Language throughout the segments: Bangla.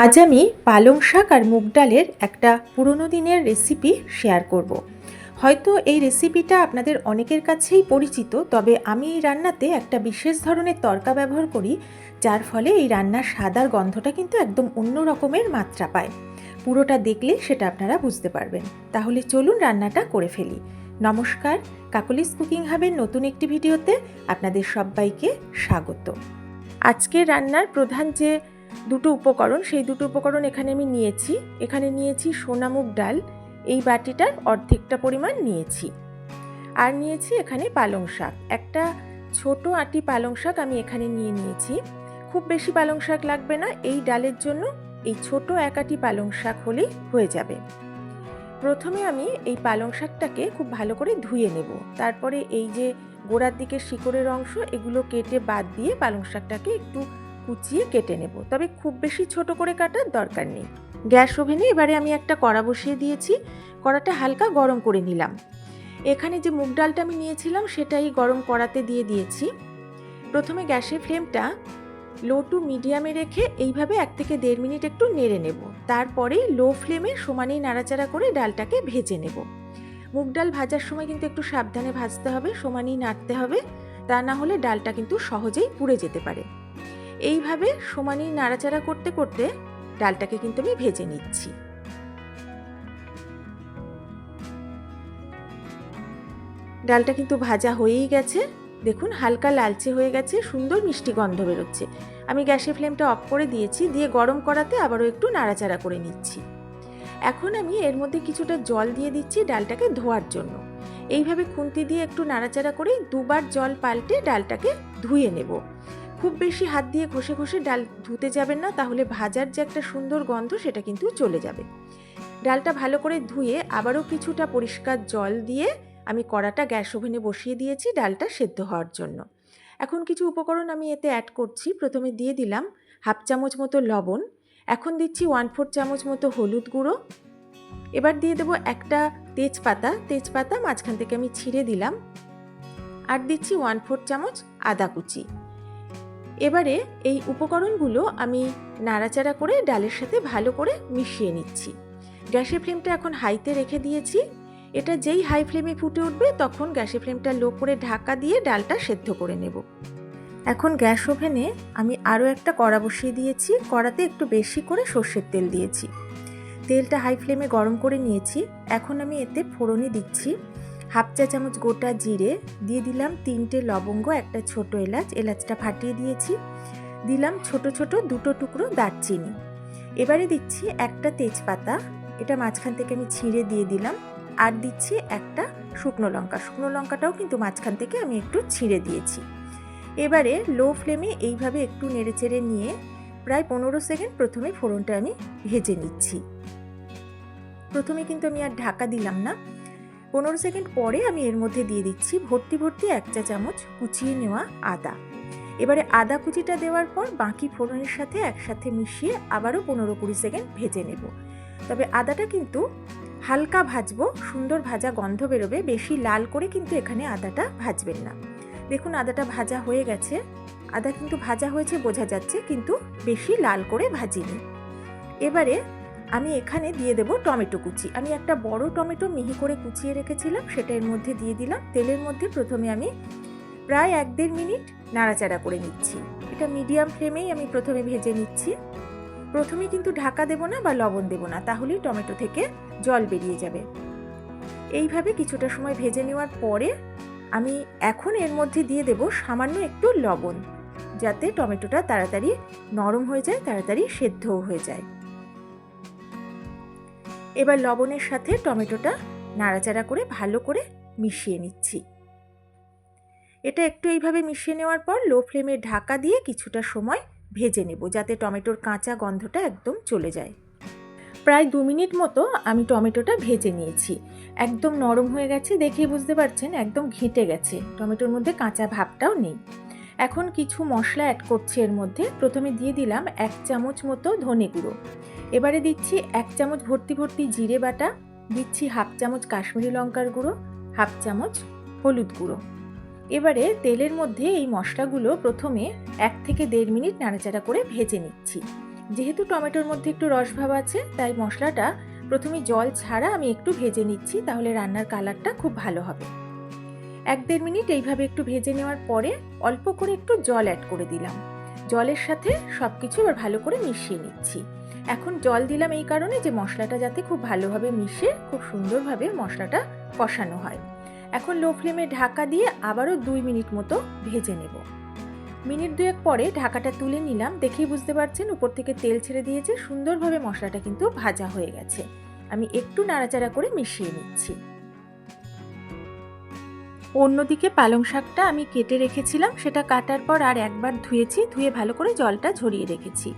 আজ আমি পালং শাক আর মুগ ডালের একটা পুরনো দিনের রেসিপি শেয়ার করব। হয়তো এই রেসিপিটা আপনাদের অনেকের কাছেই পরিচিত, তবে আমি এই রান্নাতে একটা বিশেষ ধরনের তড়কা ব্যবহার করি, যার ফলে এই রান্নার স্বাদ আর গন্ধটা কিন্তু একদম অন্য রকমের মাত্রা পায়। পুরোটা দেখলে সেটা আপনারা বুঝতে পারবেন। তাহলে চলুন রান্নাটা করে ফেলি। নমস্কার, কাকলিস কুকিং হাবের নতুন একটি ভিডিওতে আপনাদের সবাইকে স্বাগত। আজকের রান্নার প্রধান যে দুটো উপকরণ, সেই দুটো উপকরণ এখানে আমি নিয়েছি সোনা মুগ ডাল, এই বাটিটার অর্ধেকটা পরিমাণ নিয়েছি। আর নিয়েছি এখানে পালং শাক, একটা ছোট আঁটি পালং শাক আমি এখানে নিয়েছি। খুব বেশি পালং শাক লাগবে না, এই ডালের জন্য এই ছোট এক আঁটি পালং শাক হলেই হয়ে যাবে। প্রথমে আমি এই পালং শাকটাকে খুব ভালো করে ধুয়ে নেব, তারপরে এই যে গোড়ার দিকের শিকড়ের অংশ এগুলো কেটে বাদ দিয়ে পালং শাকটাকে একটু কুচিয়ে কেটে নেব, তবে খুব বেশি ছোট করে কাটার দরকার নেই। গ্যাস ওভেনে এবারে আমি একটা কড়া বসিয়ে দিয়েছি, কড়াটা হালকা গরম করে নিলাম। এখানে যে মুগ ডালটা আমি নিয়েছিলাম সেটাই গরম কড়াতে দিয়ে দিয়েছি। প্রথমে গ্যাসের ফ্লেমটা লো টু মিডিয়ামে রেখে এইভাবে 1 থেকে 1.5 মিনিট একটু নেড়ে নেব, তারপরে লো ফ্লেমে সমানেই নাড়াচাড়া করে ডালটাকে ভেজে নেব। মুগ ডাল ভাজার সময় কিন্তু একটু সাবধানে ভাজতে হবে, সমানেই নাড়তে হবে, তা না হলে ডালটা কিন্তু সহজেই পুড়ে যেতে পারে। এইভাবে সমানেই নাড়াচাড়া করতে করতে ডালটাকে কিন্তু আমি ভেজে নিচ্ছি। ডালটা কিন্তু ভাজা হয়েই গেছে, দেখুন হালকা লালচে হয়ে গেছে, সুন্দর মিষ্টি গন্ধ বেরোচ্ছে। আমি গ্যাসের ফ্লেমটা অফ করে দিয়েছি, দিয়ে গরম কড়াতে আবারও একটু নাড়াচাড়া করে নিচ্ছি। এখন আমি এর মধ্যে কিছুটা জল দিয়ে দিচ্ছি ডালটাকে ধোয়ার জন্য। এইভাবে খুন্তি দিয়ে একটু নাড়াচাড়া করে 2বার জল পাল্টে ডালটাকে ধুয়ে নেব। খুব বেশি হাত দিয়ে ঘষে ঘষে ডাল ধুতে যাবেন না, তাহলে ভাজার যে একটা সুন্দর গন্ধ সেটা কিন্তু চলে যাবে। ডালটা ভালো করে ধুয়ে আবারও কিছুটা পরিষ্কার জল দিয়ে আমি কড়াটা গ্যাস ওভেনে বসিয়ে দিয়েছি ডালটা সেদ্ধ হওয়ার জন্য। এখন কিছু উপকরণ আমি এতে অ্যাড করছি। প্রথমে দিয়ে দিলাম 1/2 চামচ মতো লবণ, এখন দিচ্ছি 1/4 চামচ মতো হলুদ গুঁড়ো, এবার দিয়ে দেবো একটা তেজপাতা মাঝখান থেকে আমি ছিঁড়ে দিলাম, আর দিচ্ছি 1/4 চামচ আদা কুচি। এবারে এই উপকরণগুলো আমি নাড়াচাড়া করে ডালের সাথে ভালো করে মিশিয়ে নিচ্ছি। গ্যাসের ফ্লেমটা এখন হাইতে রেখে দিয়েছি। এটা যেই হাই ফ্লেমে ফুটে উঠবে তখন গ্যাসের ফ্লেমটা লো করে ঢাকা দিয়ে ডালটা সেদ্ধ করে নেব। এখন গ্যাস ওভেনে আমি আরও একটা কড়া বসিয়ে দিয়েছি, কড়াতে একটু বেশি করে সর্ষের তেল দিয়েছি। তেলটা হাই ফ্লেমে গরম করে নিয়েছি। এখন আমি এতে ফোড়নে দিচ্ছি 1/2 চা চামচ গোটা জিরে, দিয়ে দিলাম 3টে লবঙ্গ, একটা ছোট এলাচটা ফাটিয়ে দিয়েছি, দিলাম ছোট ছোট 2টো টুকরো দারচিনি। এবারে দিচ্ছি একটা তেজপাতা, এটা মাঝখান থেকে আমি ছিঁড়ে দিয়ে দিলাম, আর দিচ্ছি একটা শুকনো লঙ্কাটাও কিন্তু মাঝখান থেকে আমি একটু ছিঁড়ে দিয়েছি। এবারে লো ফ্লেমে এইভাবে একটু নেড়েচেড়ে নিয়ে প্রায় 15 সেকেন্ড প্রথমে ফোড়নটা আমি ভেজে নিচ্ছি। প্রথমে কিন্তু আমি আর ঢাকা দিলাম না। 15 সেকেন্ড পরে আমি এর মধ্যে দিয়ে দিচ্ছি ভর্তি 1 চা চামচ কুচিয়ে নেওয়া আদা। এবারে আদা কুচিটা দেওয়ার পর বাকি ফোড়নের সাথে একসাথে মিশিয়ে আবারও 15-20 সেকেন্ড ভেজে নেব। তবে আদাটা কিন্তু হালকা ভাজবো, সুন্দর ভাজা গন্ধ বেরোবে, বেশি লাল করে কিন্তু এখানে আদাটা ভাজবেন না। দেখুন আদাটা ভাজা হয়ে গেছে, আদা কিন্তু ভাজা হয়েছে বোঝা যাচ্ছে, কিন্তু বেশি লাল করে ভাজিনি। এবারে আমি এখানে দিয়ে দেব টমেটো কুচি। আমি একটা বড় টমেটো মিহি করে কুচিয়ে রেখেছিলাম, সেটা এর মধ্যে দিয়ে দিলাম। তেলের মধ্যে প্রথমে আমি প্রায় 1-1.5 মিনিট নাড়াচাড়া করে নিচ্ছি। এটা মিডিয়াম ফ্লেমেই আমি প্রথমে ভেজে নিচ্ছি। প্রথমে কিন্তু ঢাকা দেব না বা লবণ দেব না, তাহলেই টমেটো থেকে জল বেরিয়ে যাবে। এইভাবে কিছুটা সময় ভেজে নেওয়ার পরে আমি এখন এর মধ্যে দিয়ে দেব সামান্য একটু লবণ, যাতে টমেটোটা তাড়াতাড়ি নরম হয়ে যায়, তাড়াতাড়ি সেদ্ধও হয়ে যায়। এবার লবণের সাথে টমেটোটা নাড়াচাড়া করে ভালো করে মিশিয়ে নিচ্ছি। এটা একটু এইভাবে মিশিয়ে নেওয়ার পর লো ফ্লেমে ঢাকা দিয়ে কিছুটা সময় ভেজে নেব, যাতে টমেটোর কাঁচা গন্ধটা একদম চলে যায়। প্রায় 2 মিনিট মতো আমি টমেটোটা ভেজে নিয়েছি। একদম নরম হয়ে গেছে, দেখেই বুঝতে পারছেন একদম ঘেঁটে গেছে, টমেটোর মধ্যে কাঁচা ভাবটাও নেই। এখন কিছু মশলা অ্যাড করছি এর মধ্যে। প্রথমে দিয়ে দিলাম 1 চামচ মতো ধনে গুঁড়ো, এবারে দিচ্ছি 1 চামচ ভর্তি জিরে বাটা, দিচ্ছি 1/2 চামচ কাশ্মীরি লঙ্কার গুঁড়ো, 1/2 চামচ হলুদ গুঁড়ো। এবারে তেলের মধ্যে এই মশলাগুলো প্রথমে 1 থেকে 1.5 মিনিট নাড়াচাড়া করে ভেজে নিচ্ছি। যেহেতু টমেটোর মধ্যে একটু রস ভাব আছে, তাই মশলাটা প্রথমে জল ছাড়া আমি একটু ভেজে নিচ্ছি, তাহলে রান্নার কালারটা খুব ভালো হবে। 1-1.5 মিনিট এইভাবে একটু ভেজে নেওয়ার পরে অল্প করে একটু জল অ্যাড করে দিলাম। জলের সাথে সব কিছু এবার ভালো করে মিশিয়ে নিচ্ছি। এখন জল দিলাম এই কারণে যে মশলাটা যাতে খুব ভালোভাবে মিশে খুব সুন্দরভাবে মশলাটা কষানো হয়। এখন লো ফ্লেমে ঢাকা দিয়ে আবারও 2 মিনিট মতো ভেজে নেব। মিনিট 2 পরে ঢাকাটা তুলে নিলাম। দেখেই বুঝতে পারছেন উপর থেকে তেল ছেড়ে দিয়েছে, সুন্দরভাবে মশলাটা কিন্তু ভাজা হয়ে গেছে। আমি একটু নাড়াচাড়া করে মিশিয়ে নিচ্ছি। অন্যদিকে পালং শাকটা আমি কেটে রেখেছিলাম, সেটা কাটার পর আর একবার ধুয়েছি, ধুয়ে ভালো করে জলটা ঝরিয়ে রেখেছি।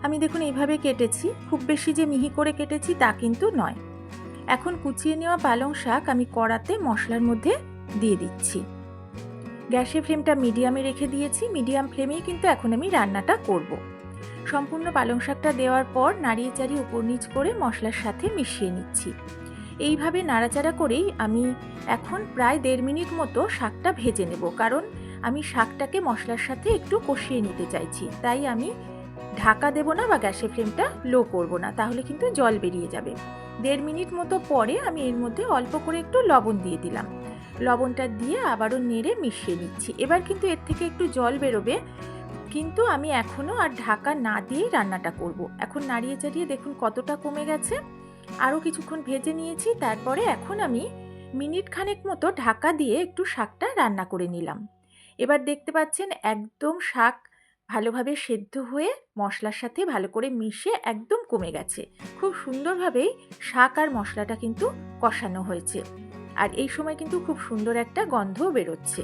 আমি দেখুন এইভাবে কেটেছি, খুব বেশি যে মিহি করে কেটেছি তা কিন্তু নয়। এখন কুচিয়ে নেওয়া পালং শাক আমি কড়াতে মশলার মধ্যে দিয়ে দিচ্ছি। গ্যাসের ফ্লেমটা মিডিয়ামে রেখে দিয়েছি, মিডিয়াম ফ্লেমেই কিন্তু এখন আমি রান্নাটা করব। সম্পূর্ণ পালং শাকটা দেওয়ার পর নাড়িয়ে চাড়িয়ে উপর নিচ করে মশলার সাথে মিশিয়ে নিচ্ছি। এইভাবে নাড়াচাড়া করেই আমি এখন প্রায় 1.5 মিনিট মতো শাকটা ভেজে নেব, কারণ আমি শাকটাকে মশলার সাথে একটু কষিয়ে নিতে চাইছি। তাই আমি ঢাকা দেব না বা গ্যাসের ফ্লেমটা লো করব না, তাহলে কিন্তু জল বেরিয়ে যাবে। 1.5 মিনিট মতো পরে আমি এর মধ্যে অল্প করে একটু লবণ দিয়ে দিলাম। লবণটা দিয়ে আবারও নেড়ে মিশিয়ে নিচ্ছি। এবার কিন্তু এর থেকে একটু জল বেরোবে, কিন্তু আমি এখনও আর ঢাকা না দিয়েই রান্নাটা করব। এখন নাড়িয়ে চাড়িয়ে দেখুন কতটা কমে গেছে। আরও কিছুক্ষণ ভেজে নিয়েছি, তারপরে এখন আমি মিনিট খানেক মতো ঢাকা দিয়ে একটু শাকটা রান্না করে নিলাম। এবার দেখতে পাচ্ছেন একদম শাক ভালোভাবে সেদ্ধ হয়ে মশলার সাথে ভালো করে মিশে একদম কমে গেছে। খুব সুন্দরভাবেই শাক আর মশলাটা কিন্তু কষানো হয়েছে, আর এই সময় কিন্তু খুব সুন্দর একটা গন্ধও বেরোচ্ছে।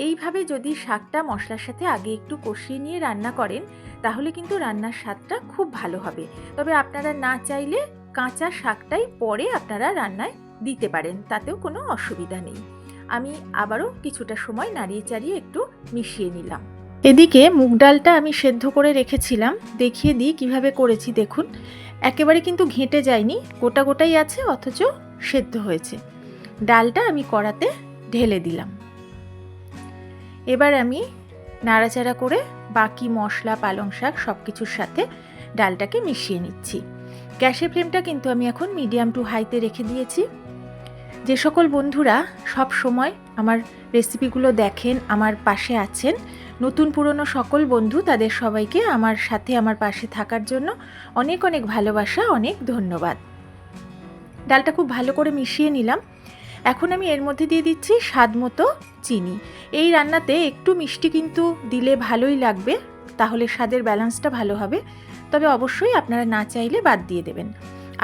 এইভাবে যদি শাকটা মশলার সাথে আগে একটু কষিয়ে নিয়ে রান্না করেন, তাহলে কিন্তু রান্নার স্বাদটা খুব ভালো হবে। তবে আপনারা না চাইলে কাঁচা শাকটাই পরে আপনারা রান্নায় দিতে পারেন, তাতেও কোনো অসুবিধা নেই। আমি আবারও কিছুটা সময় নাড়িয়ে চাড়িয়ে একটু মিশিয়ে নিলাম। এদিকে মুগ ডালটা আমি সেদ্ধ করে রেখেছিলাম, দেখিয়ে দিই কিভাবে করেছি। দেখুন একেবারে কিন্তু ঘেঁটে যায়নি, গোটা গোটাই আছে, অথচ সেদ্ধ হয়েছে। ডালটা আমি কড়াতে ঢেলে দিলাম। এবার আমি নাড়াচাড়া করে বাকি মশলা পালং শাক সব কিছুর সাথে ডালটাকে মিশিয়ে নিচ্ছি। গ্যাসের ফ্লেমটা কিন্তু আমি এখন মিডিয়াম টু হাইতে রেখে দিয়েছি। যে সকল বন্ধুরা সব সময় আমার রেসিপিগুলো দেখেন, আমার পাশে আছেন, নতুন পুরনো সকল বন্ধু, তাদের সবাইকে আমার সাথে আমার পাশে থাকার জন্য অনেক অনেক ভালোবাসা, অনেক ধন্যবাদ। ডালটা খুব ভালো করে মিশিয়ে নিলাম। এখন আমি এর মধ্যে দিয়ে দিচ্ছি স্বাদ মতো চিনি। এই রান্নাতে একটু মিষ্টি কিন্তু দিলে ভালোই লাগবে, তাহলে স্বাদের ব্যালেন্সটা ভালো হবে। তবে অবশ্যই আপনারা না চাইলে বাদ দিয়ে দেবেন।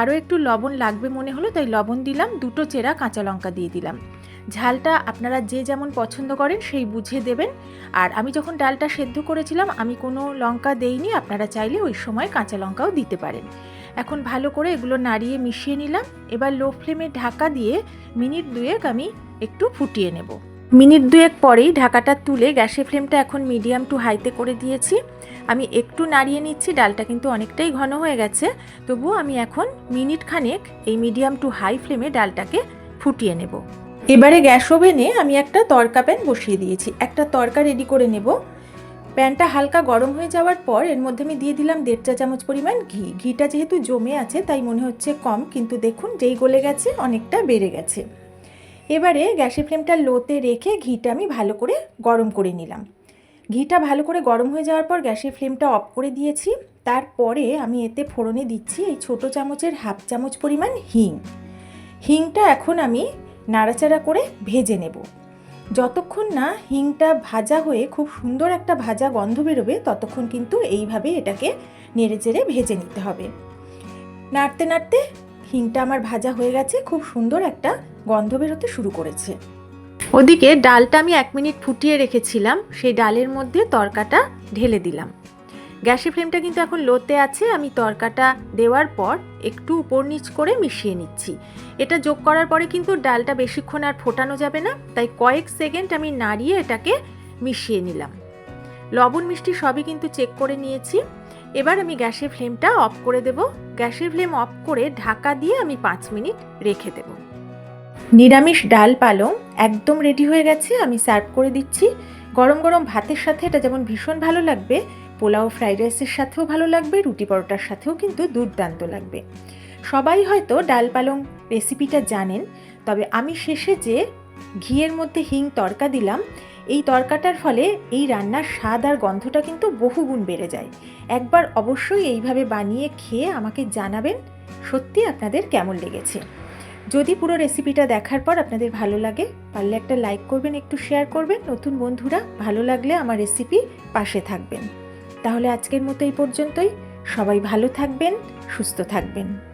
আরও একটু লবণ লাগবে মনে হলো, তাই লবণ দিলাম। 2টো চেরা কাঁচা লঙ্কা দিয়ে দিলাম। ঝালটা আপনারা যে যেমন পছন্দ করেন সেই বুঝে দেবেন। আর আমি যখন ডালটা সেদ্ধ করেছিলাম আমি কোনো লঙ্কা দেইনি, আপনারা চাইলে ওই সময় কাঁচা লঙ্কাও দিতে পারেন। এখন ভালো করে এগুলো নাড়িয়ে মিশিয়ে নিলাম। এবার লো ফ্লেমে ঢাকা দিয়ে মিনিট 2 আমি একটু ফুটিয়ে নেব। মিনিট 2 পরেই ঢাকাটা তুলে গ্যাসের ফ্লেমটা এখন মিডিয়াম টু হাইতে করে দিয়েছি। আমি একটু নাড়িয়ে নিচ্ছি, ডালটা কিন্তু অনেকটাই ঘন হয়ে গেছে। তবুও আমি এখন মিনিট খানেক এই মিডিয়াম টু হাই ফ্লেমে ডালটাকে ফুটিয়ে নেব। এবারে গ্যাস ওভেনে আমি একটা তড়কা প্যান বসিয়ে দিয়েছি। একটা তড়কা রেডি করে নেব। প্যানটা হালকা গরম হয়ে যাওয়ার পর এর মধ্যে আমি দিয়ে দিলাম 1.5 চা চামচ পরিমাণ ঘি। ঘিটা যেহেতু জমে আছে তাই মনে হচ্ছে কম, কিন্তু দেখুন যেই গলে গেছে অনেকটা বেড়ে গেছে। এবারে গ্যাসের ফ্লেমটা লোতে রেখে ঘিটা আমি ভালো করে গরম করে নিলাম। ঘিটা ভালো করে গরম হয়ে যাওয়ার পর গ্যাসের ফ্লেমটা অফ করে দিয়েছি। তারপরে আমি এতে ফোড়নে দিচ্ছি এই ছোটো চামচের 1/2 চামচ পরিমাণ হিং। হিংটা এখন আমি নাড়াচাড়া করে ভেজে নেব। যতক্ষণ না হিংটা ভাজা হয়ে খুব সুন্দর একটা ভাজা গন্ধ বেরোবে, ততক্ষণ কিন্তু এইভাবে এটাকে নেড়েচেড়ে ভেজে নিতে হবে। নাড়তে নাড়তে হিংটা আমার ভাজা হয়ে গেছে, খুব সুন্দর একটা গন্ধ বেরোতে শুরু করেছে। ওদিকে ডালটা আমি 1 মিনিট ফুটিয়ে রেখেছিলাম, সেই ডালের মধ্যে তড়কাটা ঢেলে দিলাম। গ্যাসের ফ্লেমটা কিন্তু এখন লোতে আছে। আমি তড়কাটা দেওয়ার পর একটু উপর নিচ করে মিশিয়ে নিচ্ছি। এটা যোগ করার পরে কিন্তু ডালটা বেশিক্ষণ আর ফোটানো যাবে না, তাই কয়েক সেকেন্ড আমি নাড়িয়ে এটাকে মিশিয়ে নিলাম। লবণ মিষ্টি সবই কিন্তু চেক করে নিয়েছি। এবার আমি গ্যাসের ফ্লেমটা অফ করে দেব। গ্যাসের ফ্লেম অফ করে ঢাকা দিয়ে আমি 5 মিনিট রেখে দেব। নিরামিষ ডাল পালং একদম রেডি হয়ে গেছে। আমি সার্ভ করে দিচ্ছি। গরম গরম ভাতের সাথে এটা যেমন ভীষণ ভালো লাগবে, পোলাও ফ্রাইড রাইসের সাথেও ভালো লাগবে, রুটি পরোটার সাথেও কিন্তু দুর্দান্ত লাগবে। সবাই হয়তো ডাল পালং রেসিপিটা জানেন, তবে আমি শেষে যে ঘিয়ের মধ্যে হিং তড়কা দিলাম, এই তড়কাটার ফলে এই রান্নার স্বাদ আর গন্ধটা কিন্তু বহুগুণ বেড়ে যায়। একবার অবশ্যই এইভাবে বানিয়ে খেয়ে আমাকে জানাবেন সত্যি আপনাদের কেমন লেগেছে। যদি পুরো রেসিপিটা দেখার পর আপনাদের ভালো লাগে, পারলে একটা লাইক করবেন, একটু শেয়ার করবেন। নতুন বন্ধুরা ভালো লাগলে আমার রেসিপি পাশে থাকবেন। তাহলে আজকের মতো এই পর্যন্তই। সবাই ভালো থাকবেন, সুস্থ থাকবেন।